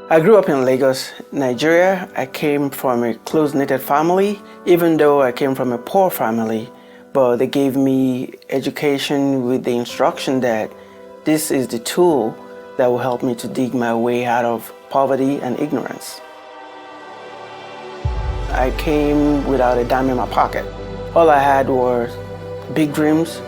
I grew up in Lagos, Nigeria. I came from a close-knitted family, even though I came from a poor family. But they gave me education with the instruction that this is the tool that will help me to dig my way out of poverty and ignorance. I came without a dime in my pocket. All I had was big dreams,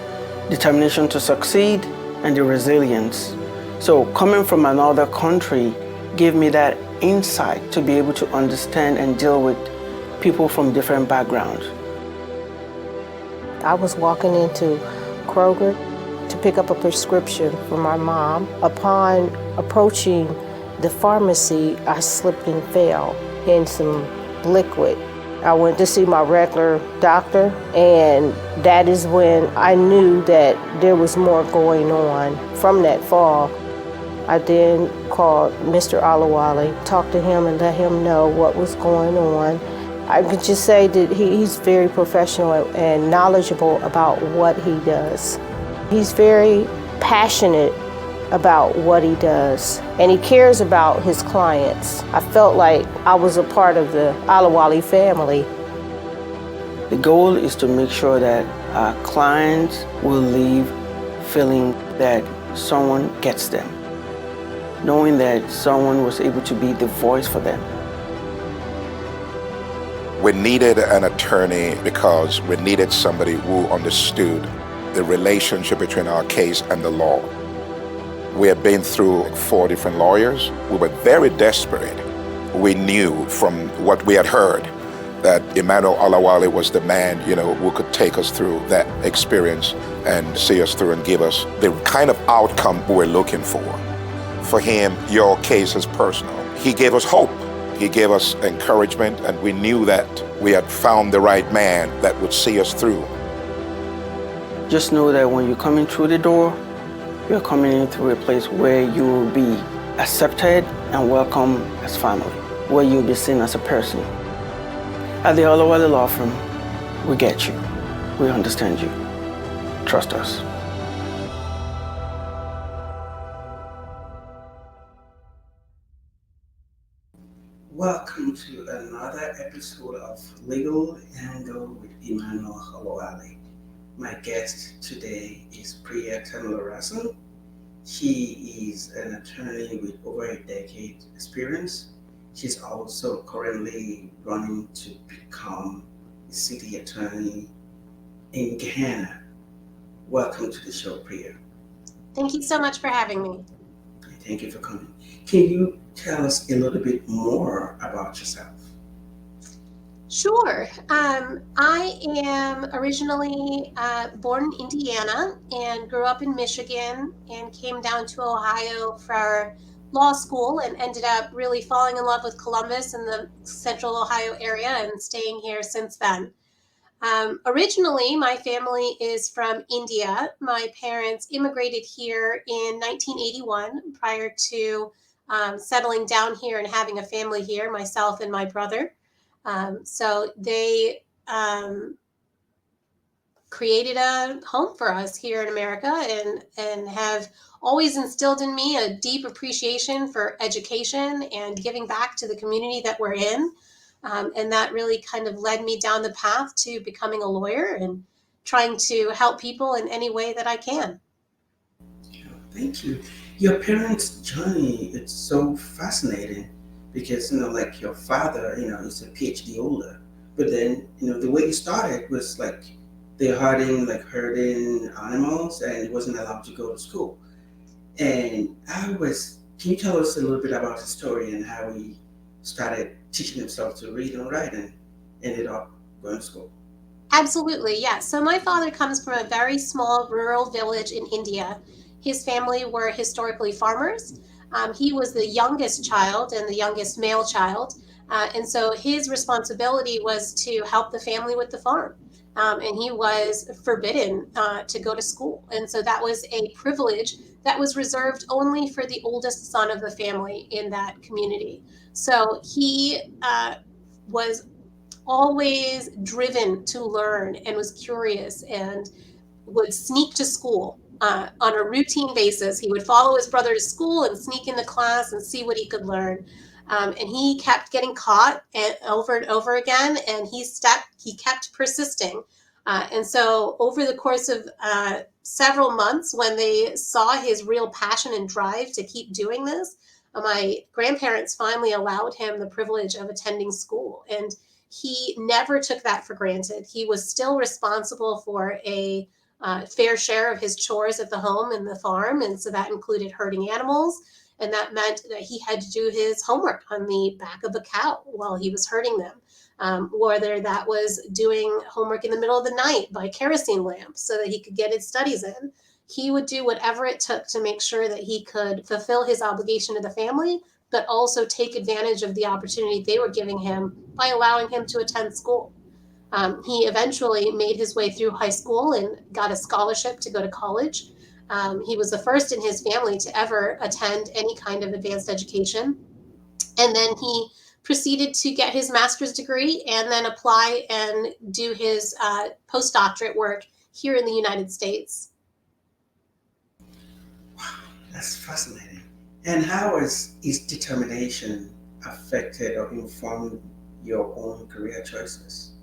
determination to succeed, and the resilience. So coming from another country gave me that insight to be able to understand and deal with people from different backgrounds. I was walking into Kroger to pick up a prescription for my mom. Upon approaching the pharmacy, I slipped and fell in some liquid. I went to see my regular doctor, and that is when I knew that there was more going on from that fall. I then called Mr. Olawale, talked to him and let him know what was going on. I could just say that he's very professional and knowledgeable about what he does. He's very passionate about what he does, and he cares about his clients. I felt like I was a part of the Olawale family. The goal is to make sure that our clients will leave feeling that someone gets them, knowing that someone was able to be the voice for them. We needed an attorney because we needed somebody who understood the relationship between our case and the law. We had been through 4 different lawyers. We were very desperate. We knew from what we had heard that Emmanuel Olawale was the man, who could take us through that experience and see us through and give us the kind of outcome we were looking for. For him, your case is personal. He gave us hope. He gave us encouragement, and we knew that we had found the right man that would see us through. Just know that when you're coming through the door, you're coming in through a place where you will be accepted and welcome as family, where you'll be seen as a person. At the Olawale Law Firm, we get you. We understand you. Trust us. Welcome to another episode of Legal Angle with Emmanuel Olawale. My guest today is Priya Tamilarasan. She is an attorney with over a decade experience. She's also currently running to become a city attorney in Gahanna. Welcome to the show, Priya. Thank you so much for having me. Thank you for coming. Can you tell us a little bit more about yourself? Sure. I am originally born in Indiana and grew up in Michigan and came down to Ohio for law school and ended up really falling in love with Columbus and the central Ohio area and staying here since then. Originally, my family is from India. My parents immigrated here in 1981 prior to settling down here and having a family here, myself and my brother. So they created a home for us here in America and have always instilled in me a deep appreciation for education and giving back to the community that we're in. And that really kind of led me down the path to becoming a lawyer and trying to help people in any way that I can. Thank you. Your parents' journey, it's so fascinating because, like your father, is a PhD holder. But then, the way he started was like they're herding animals and he wasn't allowed to go to school. And can you tell us a little bit about his story and how he started teaching himself to read and write and ended up going to school? Absolutely, yeah. So my father comes from a very small rural village in India. His family were historically farmers. He was the youngest child and the youngest male child. And so his responsibility was to help the family with the farm. And he was forbidden to go to school. And so that was a privilege that was reserved only for the oldest son of the family in that community. So he was always driven to learn and was curious and would sneak to school on a routine basis. He would follow his brother to school and sneak into class and see what he could learn. And he kept getting caught over and over again, and he kept persisting. And so over the course of several months, when they saw his real passion and drive to keep doing this, my grandparents finally allowed him the privilege of attending school. And he never took that for granted. He was still responsible for a fair share of his chores at the home and the farm. And so that included herding animals. And that meant that he had to do his homework on the back of a cow while he was herding them. Whether that was doing homework in the middle of the night by kerosene lamp so that he could get his studies in. He would do whatever it took to make sure that he could fulfill his obligation to the family, but also take advantage of the opportunity they were giving him by allowing him to attend school. He eventually made his way through high school and got a scholarship to go to college. He was the first in his family to ever attend any kind of advanced education. And then he proceeded to get his master's degree and then apply and do his postdoctorate work here in the United States. That's fascinating. And how has his determination affected or informed your own career choices?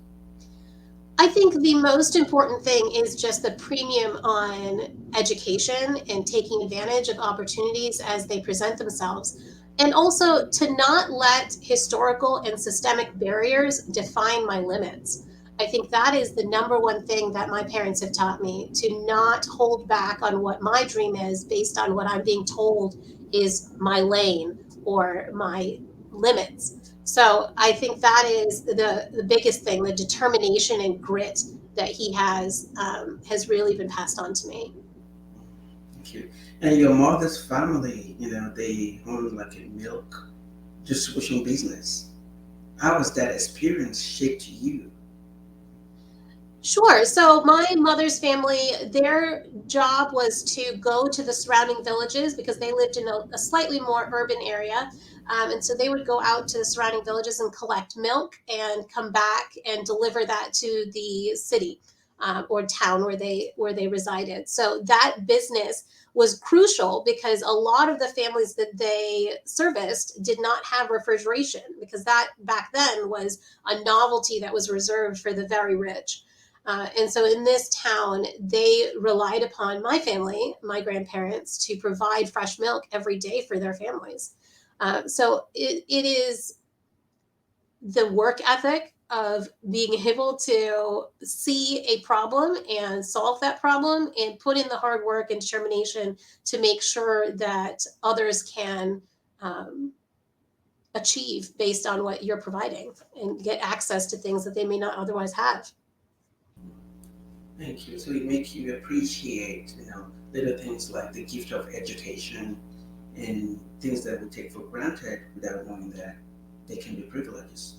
I think the most important thing is just the premium on education and taking advantage of opportunities as they present themselves. And also to not let historical and systemic barriers define my limits. I think that is the number one thing that my parents have taught me, to not hold back on what my dream is based on what I'm being told is my lane or my limits. So I think that is the biggest thing, the determination and grit that he has really been passed on to me. Thank you. And your mother's family, they own like a milk distribution business. How has that experience shaped you? Sure. So my mother's family, their job was to go to the surrounding villages because they lived in a slightly more urban area. And so they would go out to the surrounding villages and collect milk and come back and deliver that to the city or town where they resided. So that business was crucial because a lot of the families that they serviced did not have refrigeration, because that back then was a novelty that was reserved for the very rich. And so in this town, they relied upon my family, my grandparents, to provide fresh milk every day for their families. So it is the work ethic of being able to see a problem and solve that problem and put in the hard work and determination to make sure that others can achieve based on what you're providing and get access to things that they may not otherwise have. Thank you. So it makes you appreciate, little things like the gift of education and things that we take for granted without knowing that they can be privileges.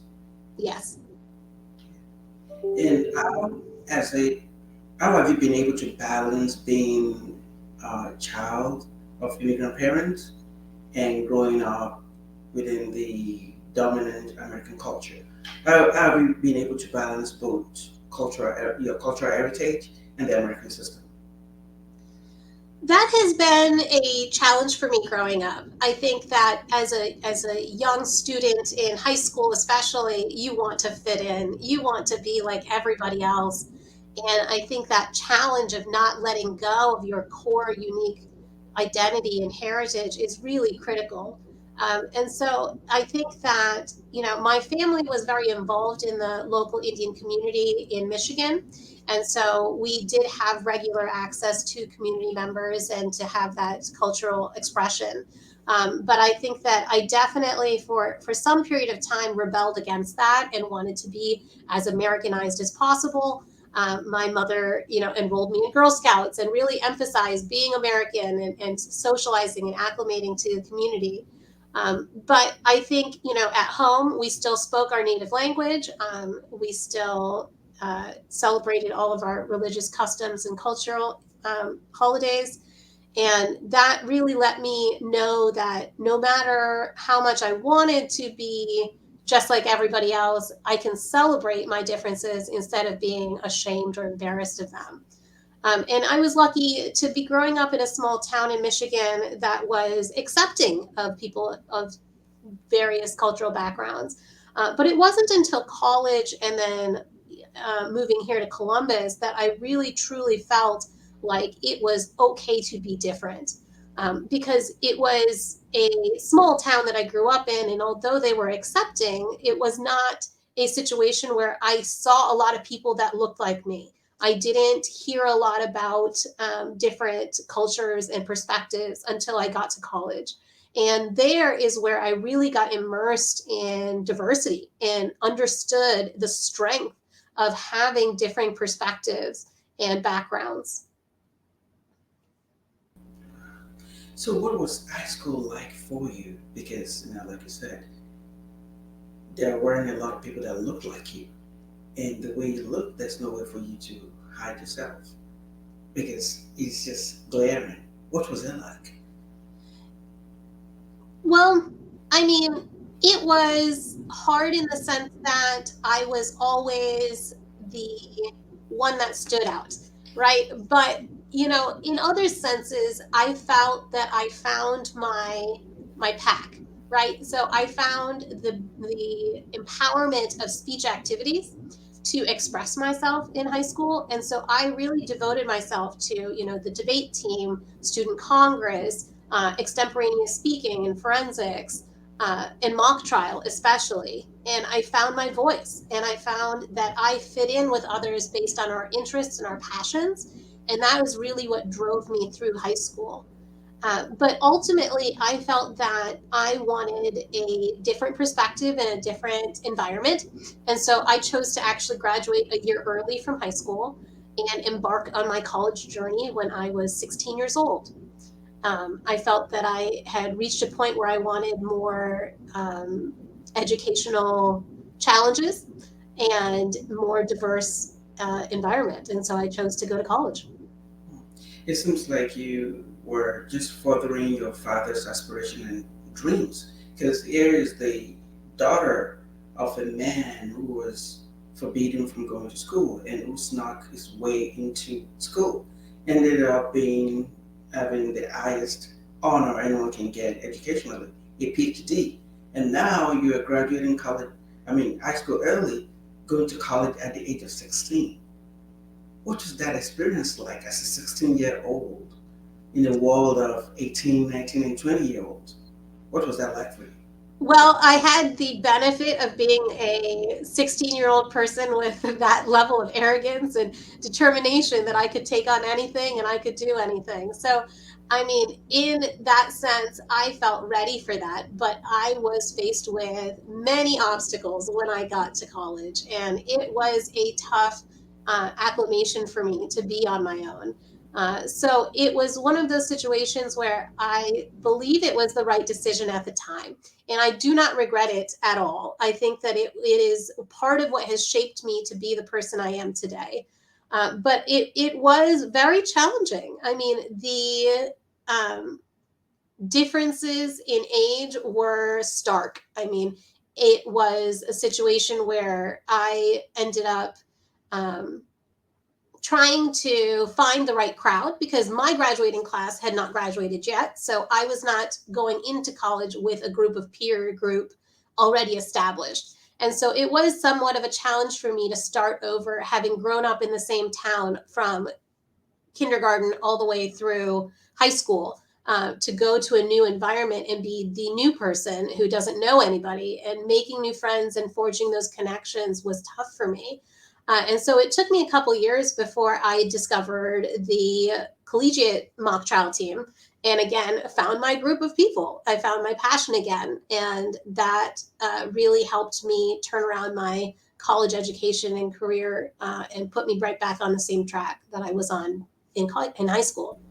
Yes. And as a how have you been able to balance being a child of immigrant parents and growing up within the dominant American culture? How have you been able to balance both your cultural heritage and the American system? That has been a challenge for me growing up. I think that as a young student in high school especially, you want to fit in. You want to be like everybody else. And I think that challenge of not letting go of your core unique identity and heritage is really critical. And so I think that, my family was very involved in the local Indian community in Michigan. And so we did have regular access to community members and to have that cultural expression. But I think that I definitely, for some period of time, rebelled against that and wanted to be as Americanized as possible. My mother, enrolled me in Girl Scouts and really emphasized being American and socializing and acclimating to the community. But I think, at home, we still spoke our native language. We still celebrated all of our religious customs and cultural holidays. And that really let me know that no matter how much I wanted to be just like everybody else, I can celebrate my differences instead of being ashamed or embarrassed of them. And I was lucky to be growing up in a small town in Michigan that was accepting of people of various cultural backgrounds. But it wasn't until college and then moving here to Columbus that I really truly felt like it was okay to be different. Because it was a small town that I grew up in, and although they were accepting, it was not a situation where I saw a lot of people that looked like me. I didn't hear a lot about different cultures and perspectives until I got to college. And there is where I really got immersed in diversity and understood the strength of having differing perspectives and backgrounds. So, what was high school like for you? Because, like you said, there weren't a lot of people that looked like you. And the way you look, there's no way for you to hide yourself because it's just glaring. What was it like? Well, I mean, it was hard in the sense that I was always the one that stood out, right? But, in other senses, I felt that I found my pack, right? So I found the empowerment of speech activities to express myself in high school. And so I really devoted myself to, the debate team, student congress, extemporaneous speaking and forensics, and mock trial, especially. And I found my voice and I found that I fit in with others based on our interests and our passions. And that was really what drove me through high school. But ultimately, I felt that I wanted a different perspective and a different environment. And so I chose to actually graduate a year early from high school and embark on my college journey when I was 16 years old. I felt that I had reached a point where I wanted more educational challenges and more diverse environment. And so I chose to go to college. It seems like you were just furthering your father's aspiration and dreams because here is the daughter of a man who was forbidden from going to school and who snuck his way into school. Ended up being having the highest honor anyone can get educationally, a PhD. And now you are graduating college, high school early, going to college at the age of 16. What was that experience like as a 16-year-old in a world of 18, 19, and 20-year-olds? What was that like for you? Well, I had the benefit of being a 16-year-old person with that level of arrogance and determination that I could take on anything and I could do anything. So, I mean, in that sense, I felt ready for that, but I was faced with many obstacles when I got to college, and it was a tough acclimation for me to be on my own. So it was one of those situations where I believe it was the right decision at the time. And I do not regret it at all. I think that it is part of what has shaped me to be the person I am today. But it was very challenging. I mean, the differences in age were stark. I mean, it was a situation where I ended up um, trying to find the right crowd because my graduating class had not graduated yet. So I was not going into college with a group of peer group already established. And so it was somewhat of a challenge for me to start over, having grown up in the same town from kindergarten all the way through high school. To go to a new environment and be the new person who doesn't know anybody, and making new friends and forging those connections was tough for me. And so it took me a couple years before I discovered the collegiate mock trial team. And again, found my group of people. I found my passion again. And that really helped me turn around my college education and career, and put me right back on the same track that I was on in high school.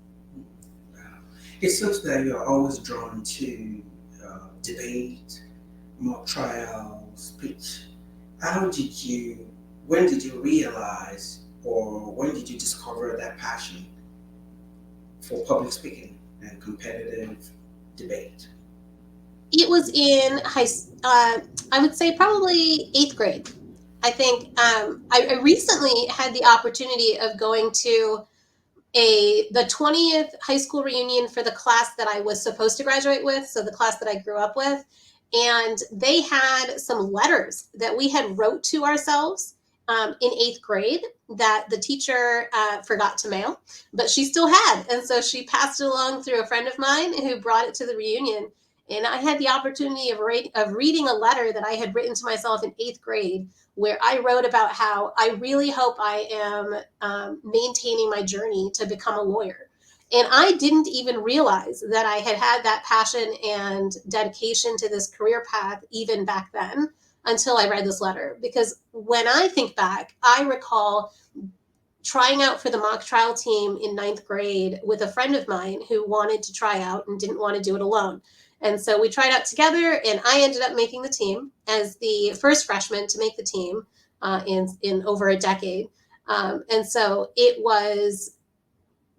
Wow. It seems that you're always drawn to debate, mock trial, speech. How did you, when did you realize or when did you discover that passion for public speaking and competitive debate? It was in I would say probably eighth grade. I think I recently had the opportunity of going to the 20th high school reunion for the class that I was supposed to graduate with, so the class that I grew up with. And they had some letters that we had wrote to ourselves in 8th grade that the teacher forgot to mail, but she still had. And so she passed it along through a friend of mine who brought it to the reunion. And I had the opportunity of reading a letter that I had written to myself in 8th grade, where I wrote about how I really hope I am maintaining my journey to become a lawyer. And I didn't even realize that I had had that passion and dedication to this career path even back then until I read this letter. Because when I think back, I recall trying out for the mock trial team in 9th grade with a friend of mine who wanted to try out and didn't want to do it alone. And so we tried out together, and I ended up making the team as the first freshman to make the team in over a decade. And so it was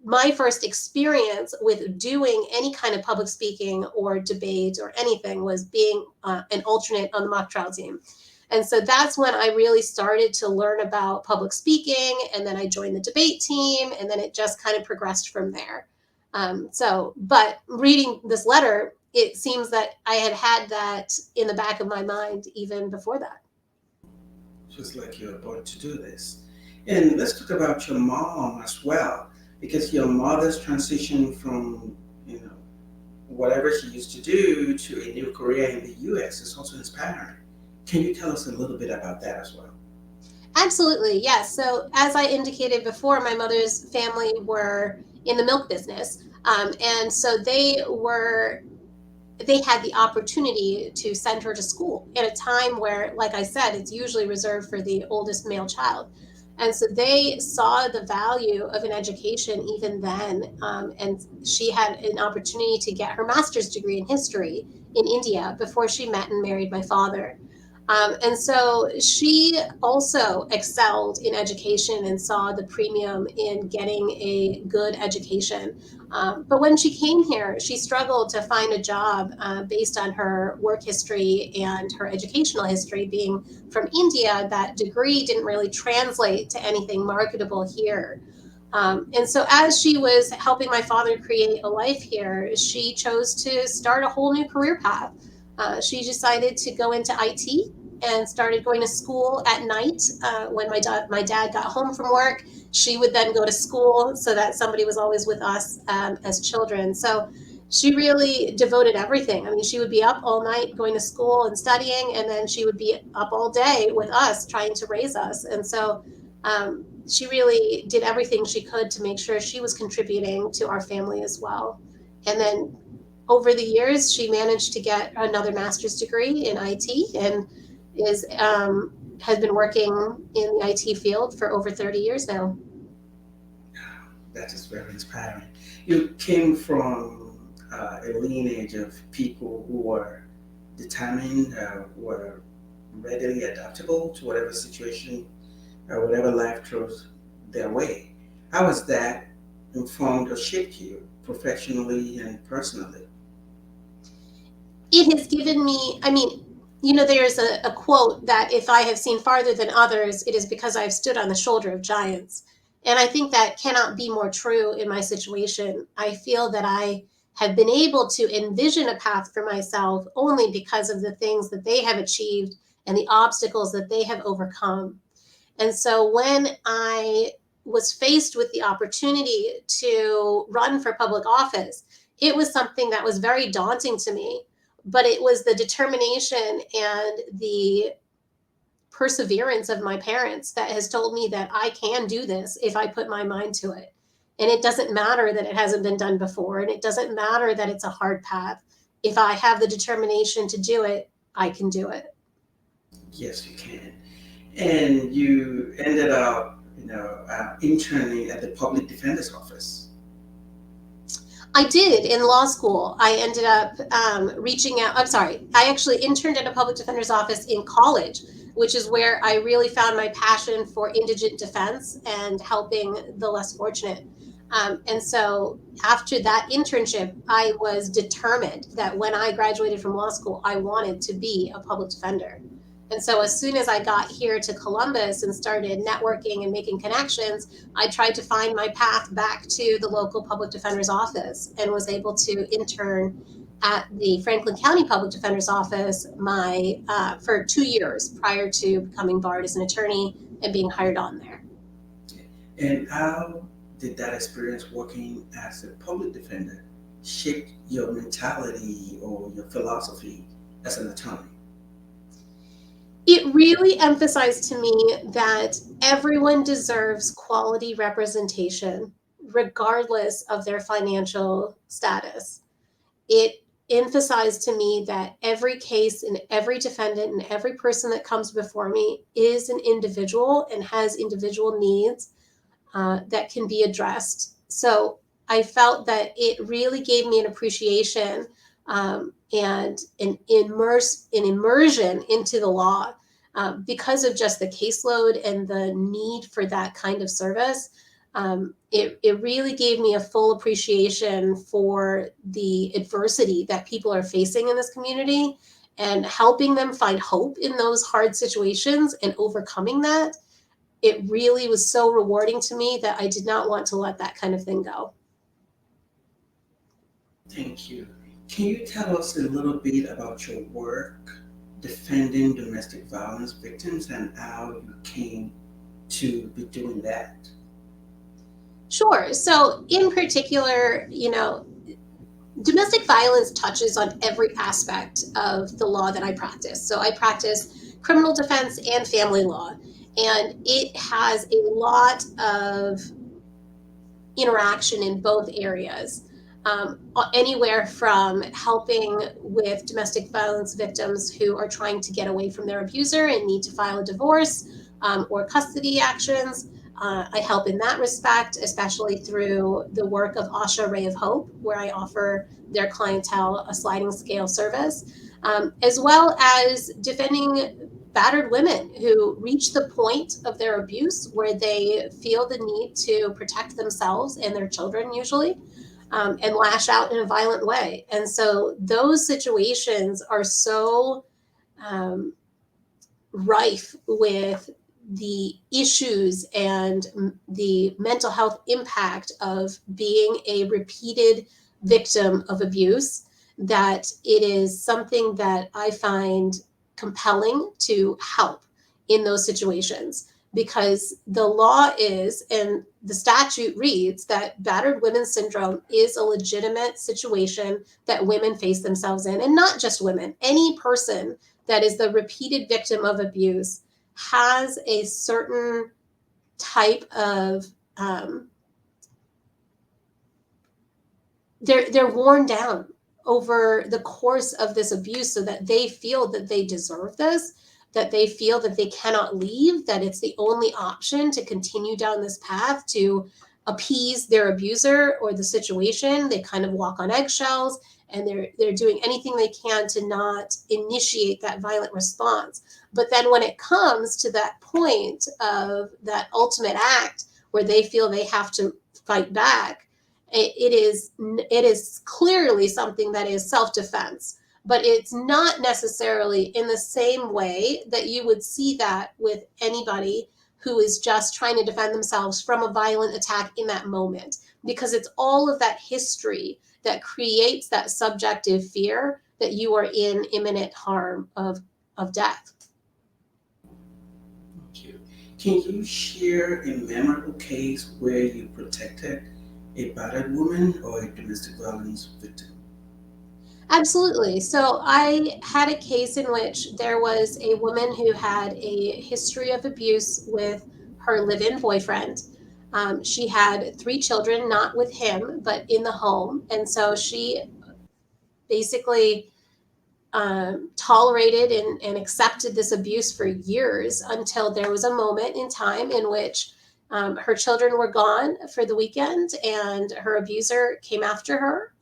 my first experience with doing any kind of public speaking or debate or anything was being an alternate on the mock trial team. And so that's when I really started to learn about public speaking. And then I joined the debate team, and then it just kind of progressed from there. But reading this letter, it seems that I had that in the back of my mind even before that. Just like you're about to do this. And let's talk about your mom as well, because your mother's transition from, whatever she used to do to a new career in the US is also inspiring. Can you tell us a little bit about that as well? Absolutely, yes. So, as I indicated before, my mother's family were in the milk business. And so they had the opportunity to send her to school at a time where, like I said, it's usually reserved for the oldest male child. And so they saw the value of an education even then. And she had an opportunity to get her master's degree in history in India before she met and married my father. And so she also excelled in education and saw the premium in getting a good education. But when she came here, she struggled to find a job based on her work history and her educational history being from India. That degree didn't really translate to anything marketable here. And so, as she was helping my father create a life here, she chose to start a whole new career path. She decided to go into IT and started going to school at night when my dad got home from work. She would then go to school so that somebody was always with us as children. So she really devoted everything. I mean, she would be up all night going to school and studying, and then she would be up all day with us trying to raise us. And so she really did everything she could to make sure she was contributing to our family as well. And then over the years, she managed to get another master's degree in IT and has been working in the IT field for over 30 years now. That is very inspiring. You came from a lineage of people who were determined, were readily adaptable to whatever situation or whatever life throws their way. How has that informed or shaped you professionally and personally? It has given me, I mean, there's a quote that if I have seen farther than others, it is because I've stood on the shoulder of giants. And I think that cannot be more true in my situation. I feel that I have been able to envision a path for myself only because of the things that they have achieved and the obstacles that they have overcome. And so when I was faced with the opportunity to run for public office, it was something that was very daunting to me, but it was the determination and the perseverance of my parents that has told me that I can do this if I put my mind to it. And it doesn't matter that it hasn't been done before, and it doesn't matter that it's a hard path. If I have the determination to do it, I can do it. Yes, you can. And you ended up, interning at the public defender's office. I did in law school. I ended up reaching out. I'm sorry. I actually interned at a public defender's office in college, which is where I really found my passion for indigent defense and helping the less fortunate. And so after that internship, I was determined that when I graduated from law school, I wanted to be a public defender. And so as soon as I got here to Columbus and started networking and making connections, I tried to find my path back to the local public defender's office and was able to intern at the Franklin County Public Defender's Office for 2 years prior to becoming barred as an attorney and being hired on there. And how did that experience working as a public defender shape your mentality or your philosophy as an attorney? It really emphasized to me that everyone deserves quality representation, regardless of their financial status. It emphasized to me that every case and every defendant and every person that comes before me is an individual and has individual needs that can be addressed. So I felt that it really gave me an appreciation and an immersion into the law because of just the caseload and the need for that kind of service. It really gave me a full appreciation for the adversity that people are facing in this community and helping them find hope in those hard situations and overcoming that. It really was so rewarding to me that I did not want to let that kind of thing go. Thank you. Can you tell us a little bit about your work defending domestic violence victims and how you came to be doing that? Sure. So, in particular, domestic violence touches on every aspect of the law that I practice. So, I practice criminal defense and family law, and it has a lot of interaction in both areas. Anywhere from helping with domestic violence victims who are trying to get away from their abuser and need to file a divorce or custody actions. I help in that respect, especially through the work of Asha Ray of Hope, where I offer their clientele a sliding scale service, as well as defending battered women who reach the point of their abuse where they feel the need to protect themselves and their children, usually. And lash out in a violent way. And so those situations are so rife with the issues and the mental health impact of being a repeated victim of abuse that it is something that I find compelling to help in those situations, because the law is, and the statute reads, that battered women syndrome is a legitimate situation that women face themselves in, and not just women. Any person that is the repeated victim of abuse has a certain type of they're worn down over the course of this abuse, so that they feel that they deserve this, that they feel that they cannot leave, that it's the only option to continue down this path to appease their abuser or the situation. They kind of walk on eggshells, and they're doing anything they can to not initiate that violent response. But then when it comes to that point of that ultimate act where they feel they have to fight back, it is clearly something that is self-defense, but it's not necessarily in the same way that you would see that with anybody who is just trying to defend themselves from a violent attack in that moment, because it's all of that history that creates that subjective fear that you are in imminent harm of death. Thank you. Can you share a memorable case where you protected a battered woman or a domestic violence victim? Absolutely. So I had a case in which there was a woman who had a history of abuse with her live-in boyfriend. She had 3 children, not with him, but in the home. And so she basically tolerated and accepted this abuse for years, until there was a moment in time in which her children were gone for the weekend and her abuser came after her.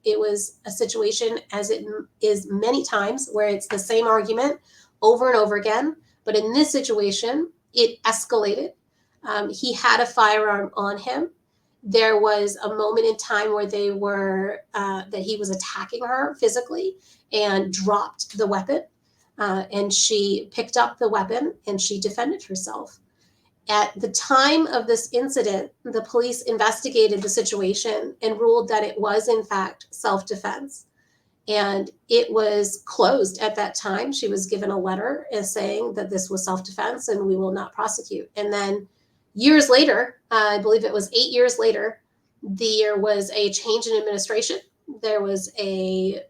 It was a situation, as it is many times, where it's the same argument over and over again. But in this situation, it escalated. He had a firearm on him. There was a moment in time where that he was attacking her physically and dropped the weapon. And she picked up the weapon and she defended herself. At the time of this incident, the police investigated the situation and ruled that it was, in fact, self-defense. And it was closed at that time. She was given a letter saying that this was self-defense and we will not prosecute. And then years later, I believe it was 8 years later, there was a change in administration. There was a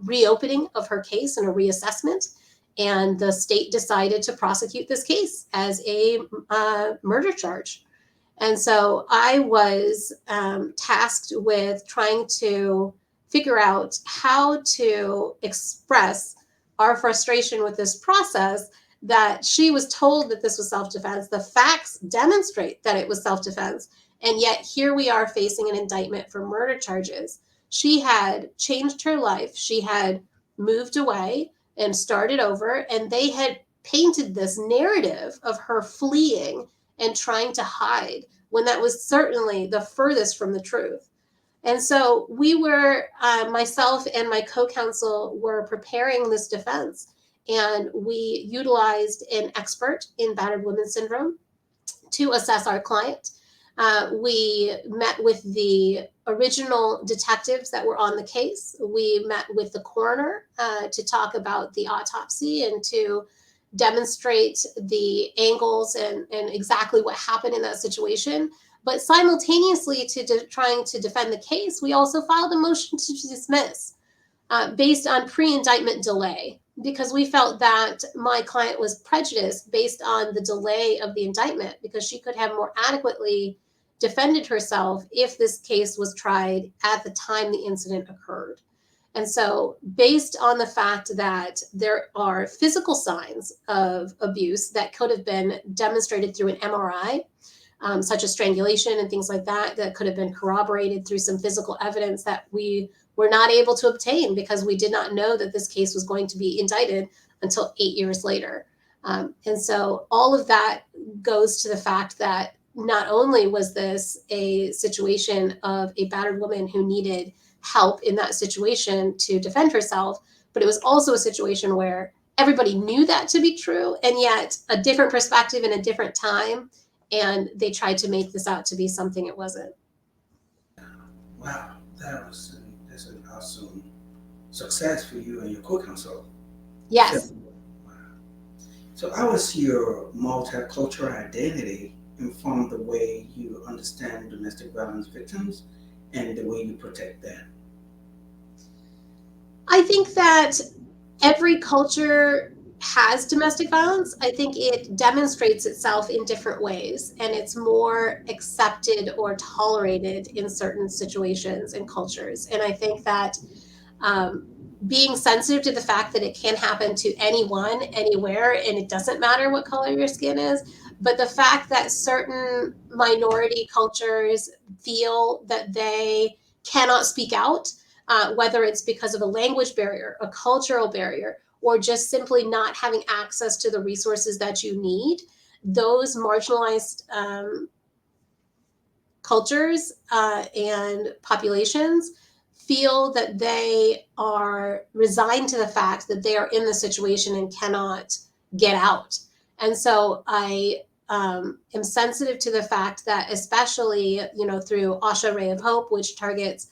reopening of her case and a reassessment. And the state decided to prosecute this case as a murder charge. And so I was tasked with trying to figure out how to express our frustration with this process, that she was told that this was self-defense. The facts demonstrate that it was self-defense. And yet here we are facing an indictment for murder charges. She had changed her life. She had moved away and started over. And they had painted this narrative of her fleeing and trying to hide, when that was certainly the furthest from the truth. And so we were, myself and my co-counsel were preparing this defense, and we utilized an expert in battered women syndrome to assess our client. We met with the original detectives that were on the case. We met with the coroner to talk about the autopsy and to demonstrate the angles and exactly what happened in that situation. But simultaneously to trying to defend the case, we also filed a motion to dismiss based on pre-indictment delay, because we felt that my client was prejudiced based on the delay of the indictment, because she could have more adequately defended herself if this case was tried at the time the incident occurred. And so based on the fact that there are physical signs of abuse that could have been demonstrated through an MRI, such as strangulation and things like that, that could have been corroborated through some physical evidence that we were not able to obtain because we did not know that this case was going to be indicted until 8 years later. And so all of that goes to the fact that not only was this a situation of a battered woman who needed help in that situation to defend herself, but it was also a situation where everybody knew that to be true, and yet a different perspective in a different time, and they tried to make this out to be something it wasn't. Wow, that's an awesome success for you and your co-counsel. Yes. So, wow. So how has your multicultural identity informed the way you understand domestic violence victims and the way you protect them? I think that every culture has domestic violence. I think it demonstrates itself in different ways, and it's more accepted or tolerated in certain situations and cultures. And I think that being sensitive to the fact that it can happen to anyone, anywhere, and it doesn't matter what color your skin is, but the fact that certain minority cultures feel that they cannot speak out, whether it's because of a language barrier, a cultural barrier, or just simply not having access to the resources that you need, those marginalized cultures and populations feel that they are resigned to the fact that they are in the situation and cannot get out. And so I am sensitive to the fact that, especially, through Asha Ray of Hope, which targets,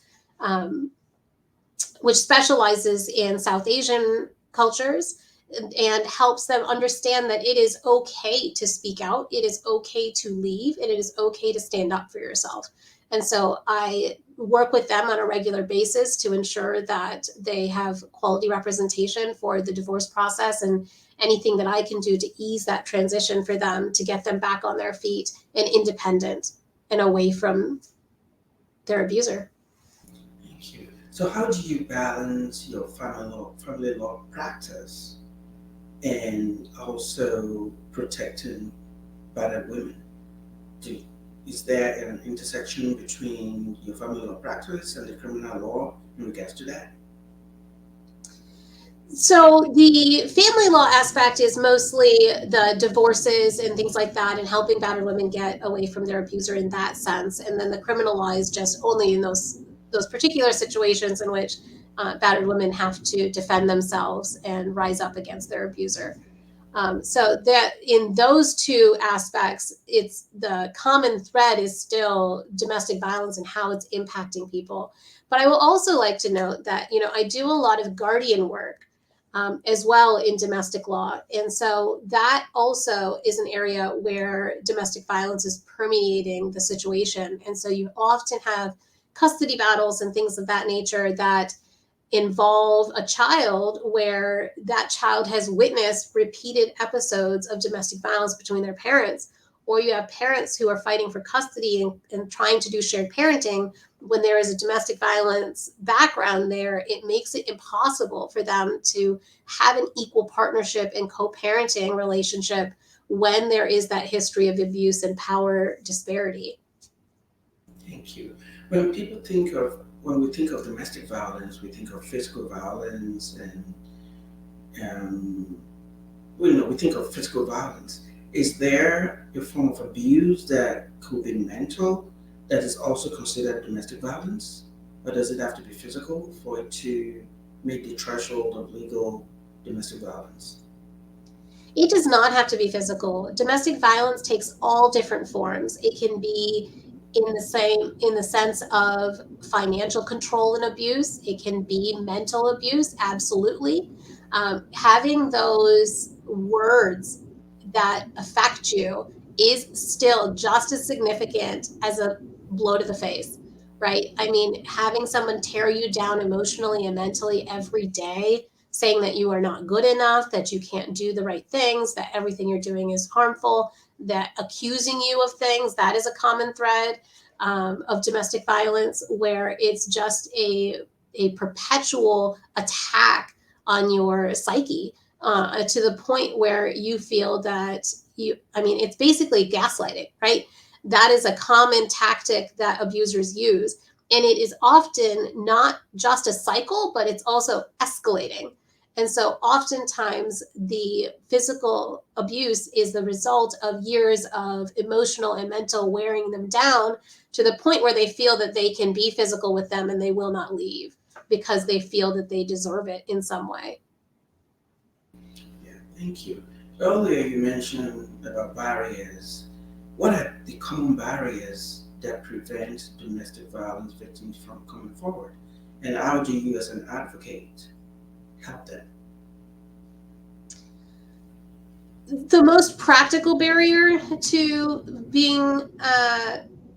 which specializes in South Asian cultures and helps them understand that it is okay to speak out, it is okay to leave, and it is okay to stand up for yourself. And so I work with them on a regular basis to ensure that they have quality representation for the divorce process, and anything that I can do to ease that transition for them to get them back on their feet and independent and away from their abuser. Thank you. So how do you balance your family law practice and also protecting battered women? Is there an intersection between your family law practice and the criminal law in regards to that? So the family law aspect is mostly the divorces and things like that, and helping battered women get away from their abuser in that sense. And then the criminal law is just only in those particular situations in which battered women have to defend themselves and rise up against their abuser. So that in those two aspects, it's the common thread is still domestic violence and how it's impacting people. But I will also like to note that, I do a lot of guardian work as well in domestic law. And so that also is an area where domestic violence is permeating the situation. And so you often have custody battles and things of that nature that involve a child where that child has witnessed repeated episodes of domestic violence between their parents, or you have parents who are fighting for custody and trying to do shared parenting. When there is a domestic violence background there, it makes it impossible for them to have an equal partnership and co-parenting relationship when there is that history of abuse and power disparity. Thank you. When we think of domestic violence, we think of physical violence, and um, we think of physical violence. Is there a form of abuse that could be mental that is also considered domestic violence, or does it have to be physical for it to meet the threshold of legal domestic violence? It does not have to be physical. Domestic violence takes all different forms. It can be in the sense of financial control and abuse. It can be mental abuse, absolutely. Having those words that affect you is still just as significant as a blow to the face, right? I mean, having someone tear you down emotionally and mentally every day, saying that you are not good enough, that you can't do the right things, that everything you're doing is harmful, that accusing you of things, that is a common thread of domestic violence, where it's just a perpetual attack on your psyche to the point where you feel that it's basically gaslighting, right? That is a common tactic that abusers use. And it is often not just a cycle, but it's also escalating. And so oftentimes the physical abuse is the result of years of emotional and mental wearing them down to the point where they feel that they can be physical with them and they will not leave because they feel that they deserve it in some way. Yeah, thank you. Earlier, you mentioned about barriers. What are the common barriers that prevent domestic violence victims from coming forward? And how do you, as an advocate, help them? The most practical barrier to being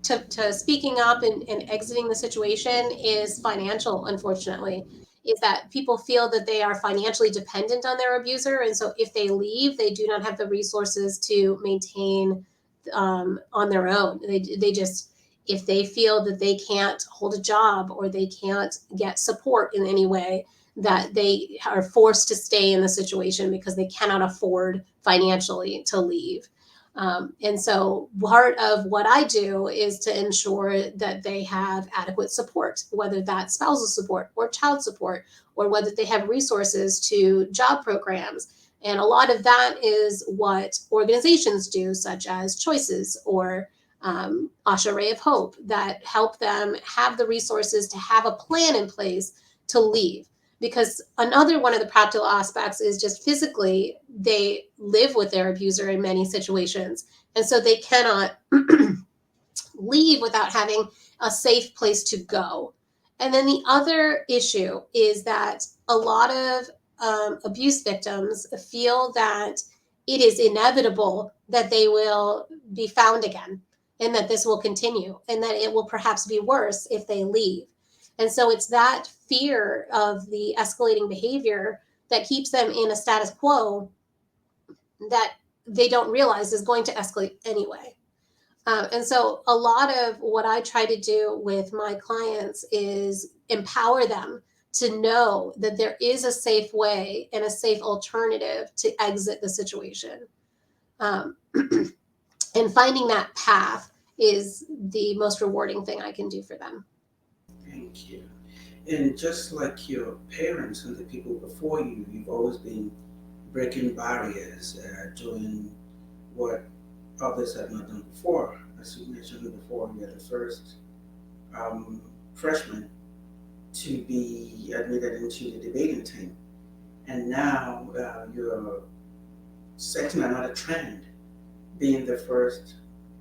to speaking up and exiting the situation is financial, unfortunately. Is that people feel that they are financially dependent on their abuser, and so if they leave, they do not have the resources to maintain on their own. They just, if they feel that they can't hold a job or they can't get support in any way, that they are forced to stay in the situation because they cannot afford financially to leave. And so part of what I do is to ensure that they have adequate support, whether that's spousal support or child support, or whether they have resources to job programs. And a lot of that is what organizations do, such as Choices or Asha Ray of Hope, that help them have the resources to have a plan in place to leave. Because another one of the practical aspects is just physically, they live with their abuser in many situations. And so they cannot leave without having a safe place to go. And then the other issue is that a lot of abuse victims feel that it is inevitable that they will be found again and that this will continue and that it will perhaps be worse if they leave. And so it's that fear of the escalating behavior that keeps them in a status quo that they don't realize is going to escalate anyway. And so a lot of what I try to do with my clients is empower them to know that there is a safe way and a safe alternative to exit the situation. Um, and finding that path is the most rewarding thing I can do for them. Thank you. And just like your parents and the people before you, you've always been breaking barriers, doing what others have not done before. As you mentioned before, you're the first freshman to be admitted into the debating team. And now you're setting another trend, being the first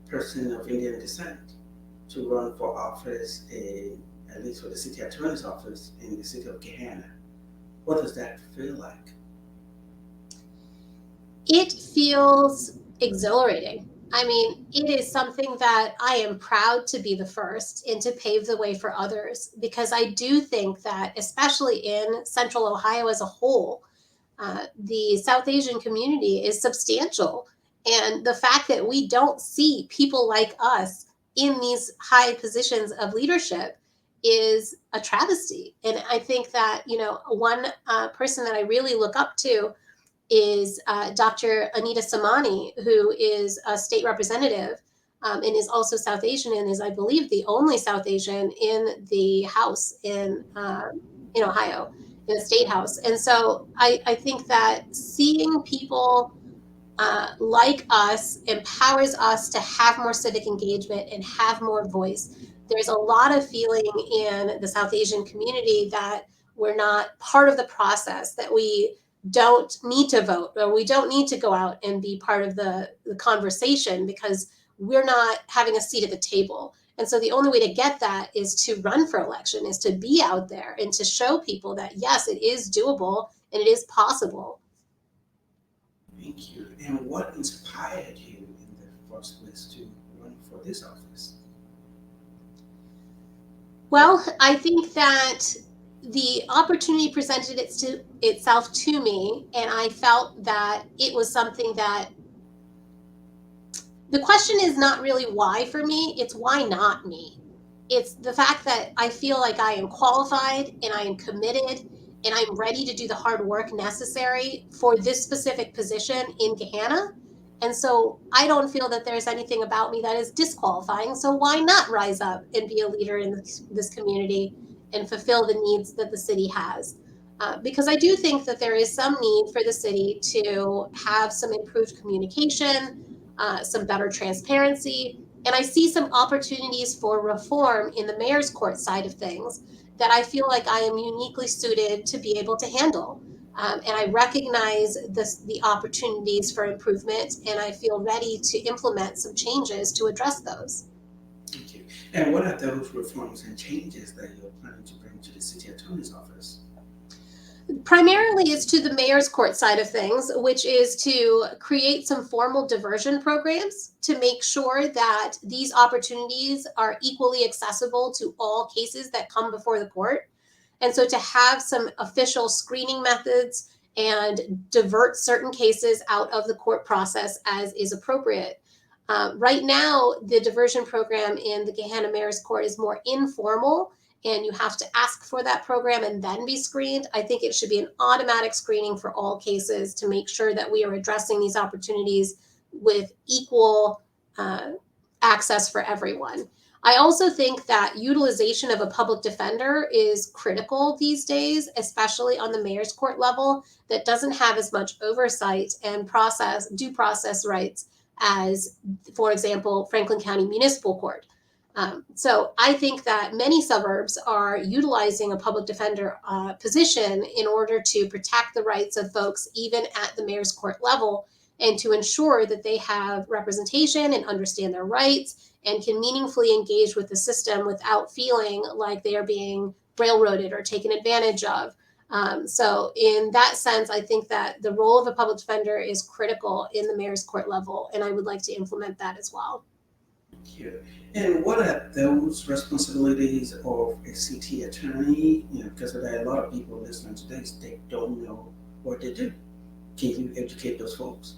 person of Indian descent to run for office, at least for the city attorney's office in the city of Gahanna. What does that feel like? It feels exhilarating. I mean, it is something that I am proud to be the first and to pave the way for others, because I do think that, especially in central Ohio as a whole, the South Asian community is substantial. And the fact that we don't see people like us in these high positions of leadership is a travesty. And I think that, one person that I really look up to is Dr. Anita Samani, who is a state representative, and is also South Asian, and is, I believe, the only South Asian in the House in Ohio, in the state house. And so I think that seeing people like us empowers us to have more civic engagement and have more voice. There's a lot of feeling in the South Asian community that we're not part of the process, that we don't need to vote, or we don't need to go out and be part of the conversation because we're not having a seat at the table. And so the only way to get that is to run for election, is to be out there and to show people that, yes, it is doable and it is possible. Thank you. And what inspired you in the first place to run for this office? Well, I think that the opportunity presented itself to me, and I felt that it was something that, the question is not really why for me, it's why not me. It's the fact that I feel like I am qualified and I am committed and I'm ready to do the hard work necessary for this specific position in Gahanna. And so I don't feel that there's anything about me that is disqualifying. So why not rise up and be a leader in this community and fulfill the needs that the city has? Because I do think that there is some need for the city to have some improved communication, some better transparency, and I see some opportunities for reform in the mayor's court side of things that I feel like I am uniquely suited to be able to handle. And I recognize the opportunities for improvement, and I feel ready to implement some changes to address those. Thank you. And what are those reforms and changes that you're planning to bring to the city attorney's office? Primarily, it's to the mayor's court side of things, which is to create some formal diversion programs to make sure that these opportunities are equally accessible to all cases that come before the court. And so to have some official screening methods and divert certain cases out of the court process as is appropriate. Right now, the diversion program in the Gahanna Mayor's Court is more informal, and you have to ask for that program and then be screened. I think it should be an automatic screening for all cases to make sure that we are addressing these opportunities with equal access for everyone. I also think that utilization of a public defender is critical these days, especially on the mayor's court level, that doesn't have as much oversight and due process rights as, for example, Franklin County Municipal Court. So I think that many suburbs are utilizing a public defender position in order to protect the rights of folks, even at the mayor's court level, and to ensure that they have representation and understand their rights and can meaningfully engage with the system without feeling like they are being railroaded or taken advantage of. So in that sense, I think that the role of a public defender is critical in the mayor's court level, and I would like to implement that as well. Thank you. And what are those responsibilities of a city attorney? Because there are a lot of people listening to this, they don't know what they do. Can you educate those folks?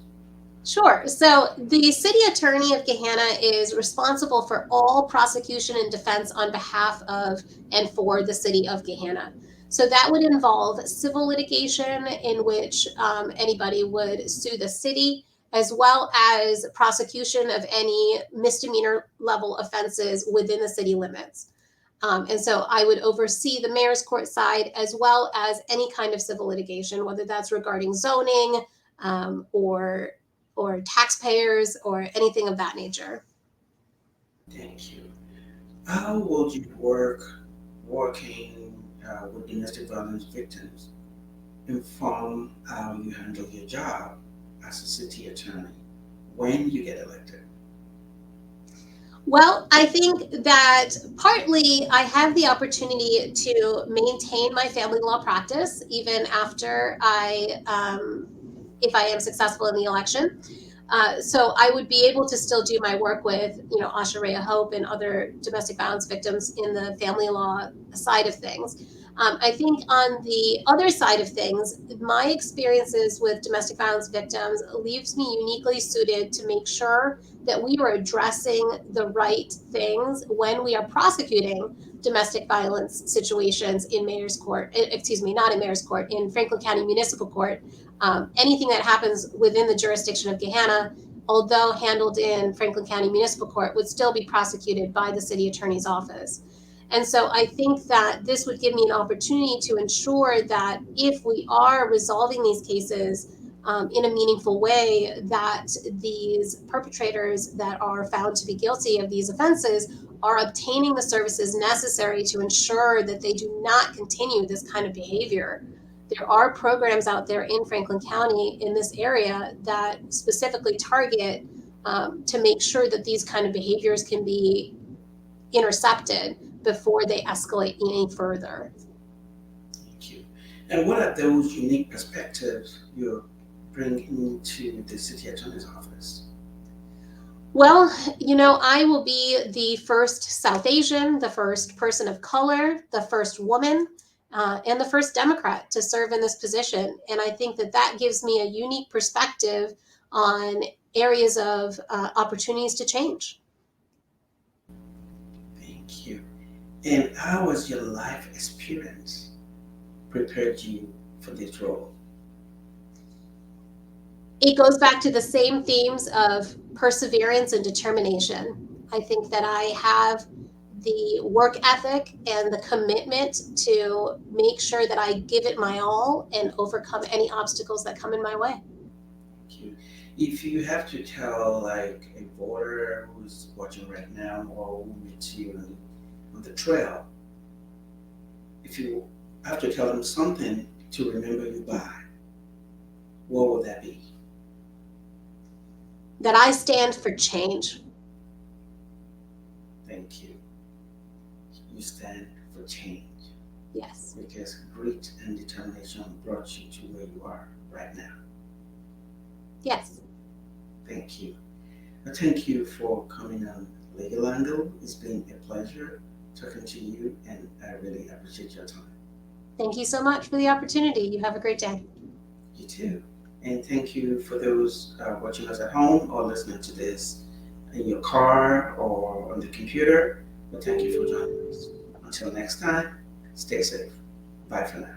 Sure. So the city attorney of Gahanna is responsible for all prosecution and defense on behalf of and for the city of Gahanna. So that would involve civil litigation in which anybody would sue the city, as well as prosecution of any misdemeanor level offenses within the city limits. And so I would oversee the mayor's court side, as well as any kind of civil litigation, whether that's regarding zoning or taxpayers or anything of that nature. Thank you. How would you working with domestic violence victims inform how you handle your job as a city attorney when you get elected? Well, I think that partly I have the opportunity to maintain my family law practice even after if I am successful in the election. So I would be able to still do my work with, Asha Rea Hope and other domestic violence victims in the family law side of things. I think on the other side of things, my experiences with domestic violence victims leaves me uniquely suited to make sure that we are addressing the right things when we are prosecuting domestic violence situations in mayor's court, excuse me, not in mayor's court, in Franklin County Municipal Court. Anything that happens within the jurisdiction of Gahanna, although handled in Franklin County Municipal Court, would still be prosecuted by the city attorney's office. And so I think that this would give me an opportunity to ensure that if we are resolving these cases in a meaningful way, that these perpetrators that are found to be guilty of these offenses are obtaining the services necessary to ensure that they do not continue this kind of behavior. There are programs out there in Franklin County in this area that specifically target to make sure that these kind of behaviors can be intercepted before they escalate any further. Thank you. And what are those unique perspectives you're bringing to the city attorney's office? Well, I will be the first South Asian, the first person of color, the first woman, and the first Democrat to serve in this position. And I think that that gives me a unique perspective on areas of opportunities to change. Thank you. And how was your life experience prepared you for this role? It goes back to the same themes of perseverance and determination. I think that I have the work ethic and the commitment to make sure that I give it my all and overcome any obstacles that come in my way. Thank you. If you have to tell like a voter who's watching right now or who meets you on the trail, if you have to tell them something to remember you by, what would that be? That I stand for change. Thank you. You stand for change Yes. because grit and determination brought you to where you are right now. Yes. Thank you. Thank you for coming on Legal Angle. It's been a pleasure talking to you, and I really appreciate your time. Thank you so much for the opportunity. You have a great day. You too. And thank you for those watching us at home or listening to this in your car or on the computer. But thank you for joining us. Until next time, stay safe. Bye for now.